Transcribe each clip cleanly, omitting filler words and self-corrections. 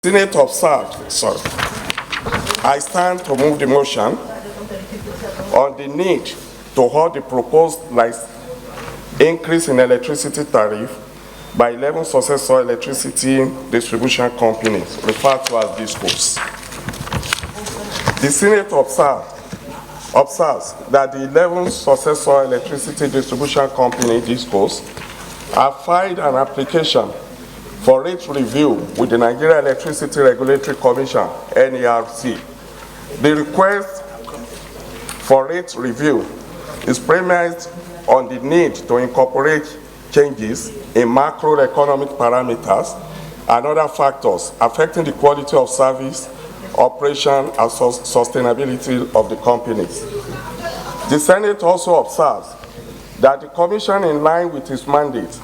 Senate observed, I stand to move the motion on the need to halt the proposed increase in electricity tariff by 11 successor electricity distribution companies, referred to as DISCOs. The Senate observes that the 11 successor electricity distribution company DISCOs have filed an application for rate review with the Nigerian Electricity Regulatory Commission, NERC. The request for rate review is premised on the need to incorporate changes in macroeconomic parameters and other factors affecting the quality of service, operation, and sustainability of the companies. The Senate also observes that the Commission, in line with its mandate,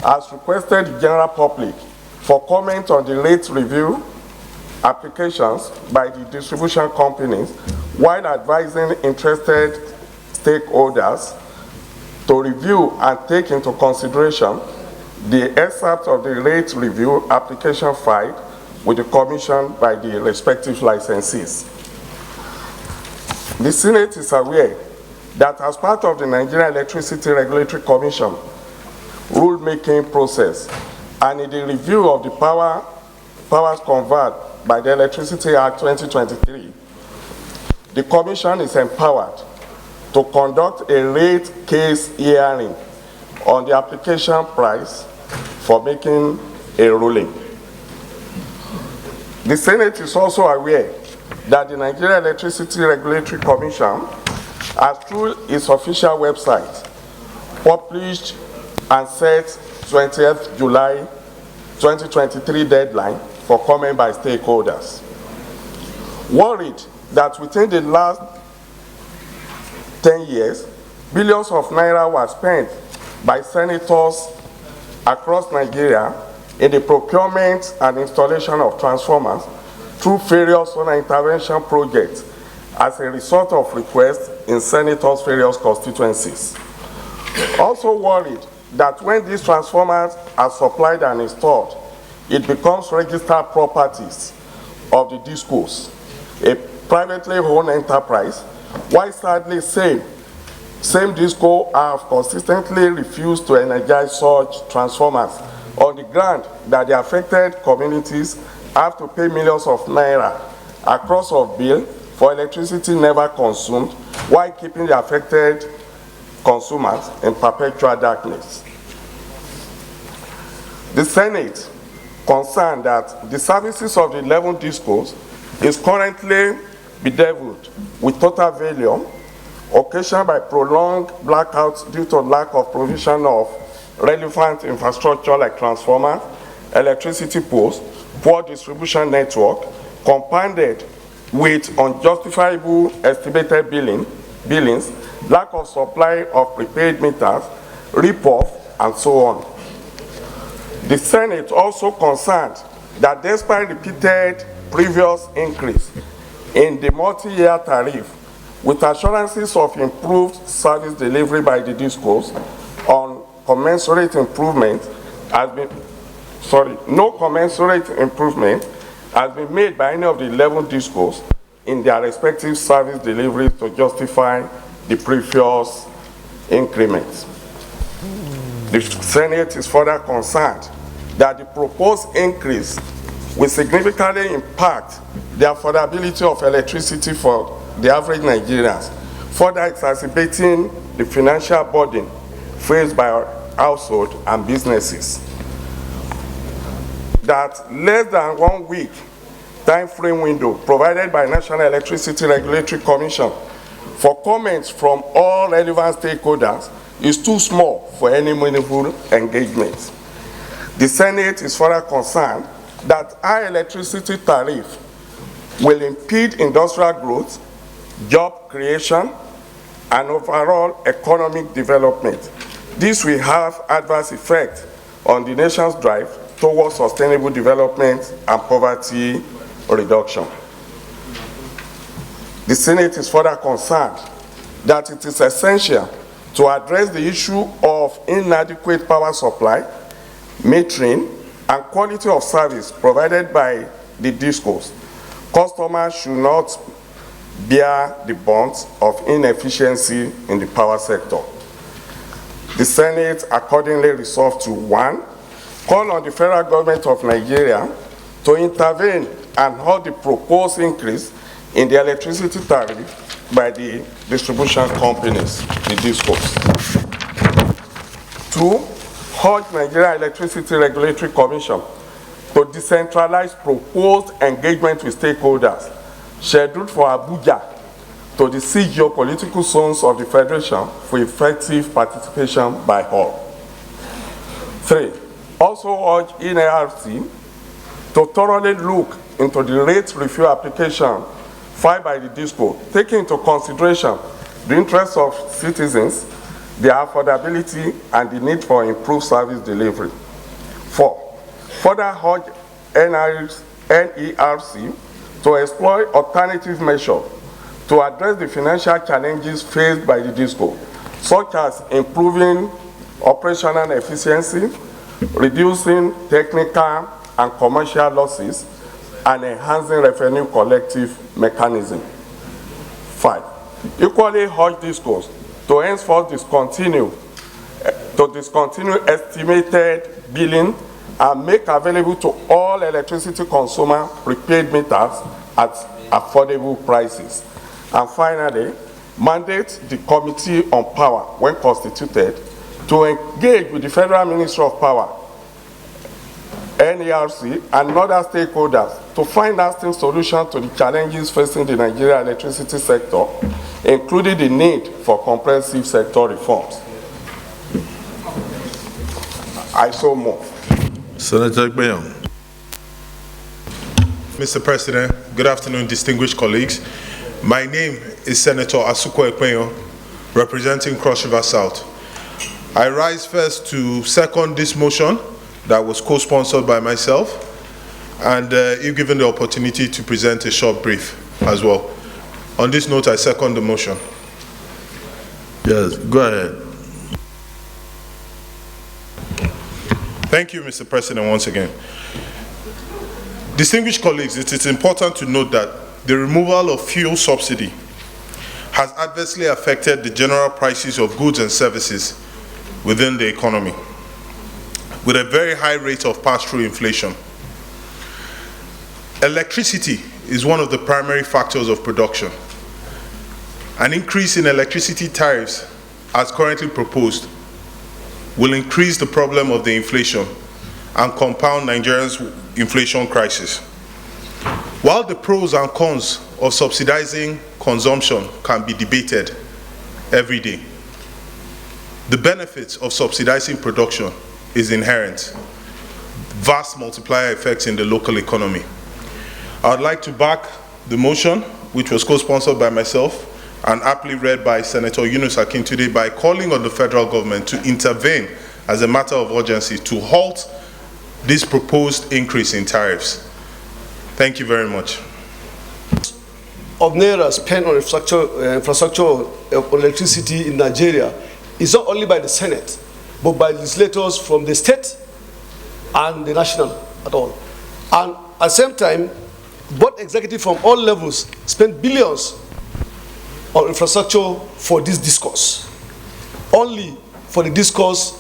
has requested the general public for comment on the rate review applications by the distribution companies, while advising interested stakeholders to review and take into consideration the excerpt of the rate review application filed with the Commission by the respective licensees. The Senate is aware that as part of the Nigerian Electricity Regulatory Commission rulemaking process, and in the review of the powers conferred by the Electricity Act 2023, the Commission is empowered to conduct a rate case hearing on the application price for making a ruling. The Senate is also aware that the Nigerian Electricity Regulatory Commission has, through its official website, published and set 20th July 2023 deadline for comment by stakeholders. Worried that within the last 10 years, billions of naira were spent by senators across Nigeria in the procurement and installation of transformers through various solar intervention projects as a result of requests in senators' various constituencies. Also worried that when these transformers are supplied and installed, it becomes registered properties of the DISCOs, a privately owned enterprise, while sadly same DISCO have consistently refused to energize such transformers on the ground that the affected communities have to pay millions of naira across of bill for electricity never consumed, while keeping the affected consumers in perpetual darkness. The Senate, concerned that the services of the 11 DISCOs is currently bedeviled with total failure occasioned by prolonged blackouts due to lack of provision of relevant infrastructure like transformers, electricity poles, poor distribution network, compounded with unjustifiable estimated billings, lack of supply of prepaid meters, rip-off, and so on. The Senate also concerned that despite repeated previous increase in the multi-year tariff, with assurances of improved service delivery by the DISCOs, no commensurate improvement has been made by any of the 11 DISCOs in their respective service delivery to justify the previous increments. The Senate is further concerned that the proposed increase will significantly impact the affordability of electricity for the average Nigerians, further exacerbating the financial burden faced by our households and businesses. That less than 1 week time frame window provided by National Electricity Regulatory Commission for comments from all relevant stakeholders is too small for any meaningful engagement. The Senate is further concerned that high electricity tariff will impede industrial growth, job creation, and overall economic development. This will have adverse effects on the nation's drive towards sustainable development and poverty reduction. The Senate is further concerned that it is essential to address the issue of inadequate power supply, metering, and quality of service provided by the discourse. Customers should not bear the brunt of inefficiency in the power sector. The Senate accordingly resolved to 1, call on the federal government of Nigeria to intervene and halt the proposed increase in the electricity tariff by the distribution companies, the DISCOs. 2, urge Nigeria Electricity Regulatory Commission to decentralize proposed engagement with stakeholders scheduled for Abuja to the 6 geopolitical zones of the Federation for effective participation by all. 3, also urge NARC to thoroughly look into the rate review application filed by the DISCO, taking into consideration the interests of citizens, their affordability, and the need for improved service delivery. 4, further urge NERC to explore alternative measures to address the financial challenges faced by the DISCO, such as improving operational efficiency, reducing technical and commercial losses, and enhancing revenue collective mechanism. 5, equally urge DISCOs to henceforth discontinue estimated billing and make available to all electricity consumer prepaid meters at affordable prices. And finally, mandate the Committee on Power, when constituted, to engage with the Federal Ministry of Power, NERC, and other stakeholders to find lasting solutions to the challenges facing the Nigerian electricity sector, including the need for comprehensive sector reforms. I so move. Senator Gbayam. Mr. President, good afternoon, distinguished colleagues. My name is Senator Asuko Ekwenyo, representing Cross River South. I rise first to second this motion that was co-sponsored by myself, and if given the opportunity to present a short brief as well. On this note, I second the motion. Yes, go ahead. Thank you, Mr. President, once again. Distinguished colleagues, it is important to note that the removal of fuel subsidy has adversely affected the general prices of goods and services within the economy, with a very high rate of pass-through inflation. Electricity is one of the primary factors of production. An increase in electricity tariffs, as currently proposed, will increase the problem of the inflation and compound Nigeria's inflation crisis. While the pros and cons of subsidizing consumption can be debated every day, the benefits of subsidizing production is inherent. Vast multiplier effects in the local economy. I would like to back the motion, which was co-sponsored by myself and aptly read by Senator Yunus Akintunde, by calling on the federal government to intervene as a matter of urgency to halt this proposed increase in tariffs. Thank you very much. Of Naira spent on infrastructure of electricity in Nigeria is not only by the Senate, but by legislators from the state and the national at all. And at the same time, both executives from all levels spend billions on infrastructure for this discourse. Only for the discourse,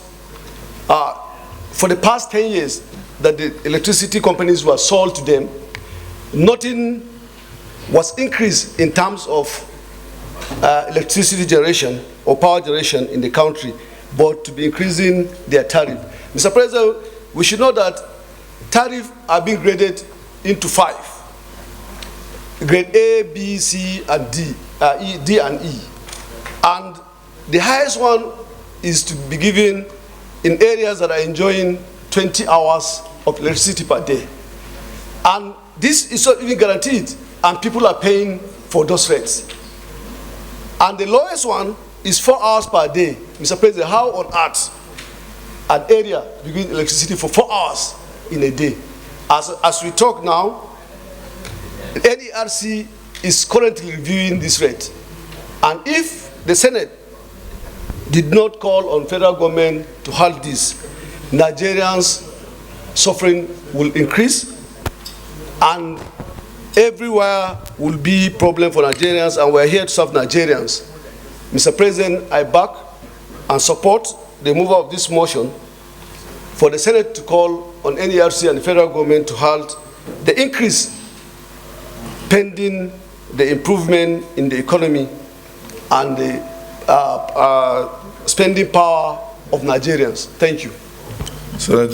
for the past 10 years that the electricity companies were sold to them, nothing was increased in terms of electricity generation or power generation in the country, but to be increasing their tariff. Mr. President, we should know that tariffs are being graded into 5. Grade A, B, C, and D, D and E. And the highest one is to be given in areas that are enjoying 20 hours of electricity per day. And this is not even guaranteed, and people are paying for those rates. And the lowest one is 4 hours per day. Mr. President, how on earth an area begins electricity for 4 hours in a day? As we talk now, NERC is currently reviewing this rate. And if the Senate did not call on federal government to halt this, Nigerians' suffering will increase, and everywhere will be problem for Nigerians, and we're here to serve Nigerians. Mr. President, I back and support the removal of this motion for the Senate to call on NERC and the federal government to halt the increase pending the improvement in the economy and the spending power of Nigerians. Thank you. Senator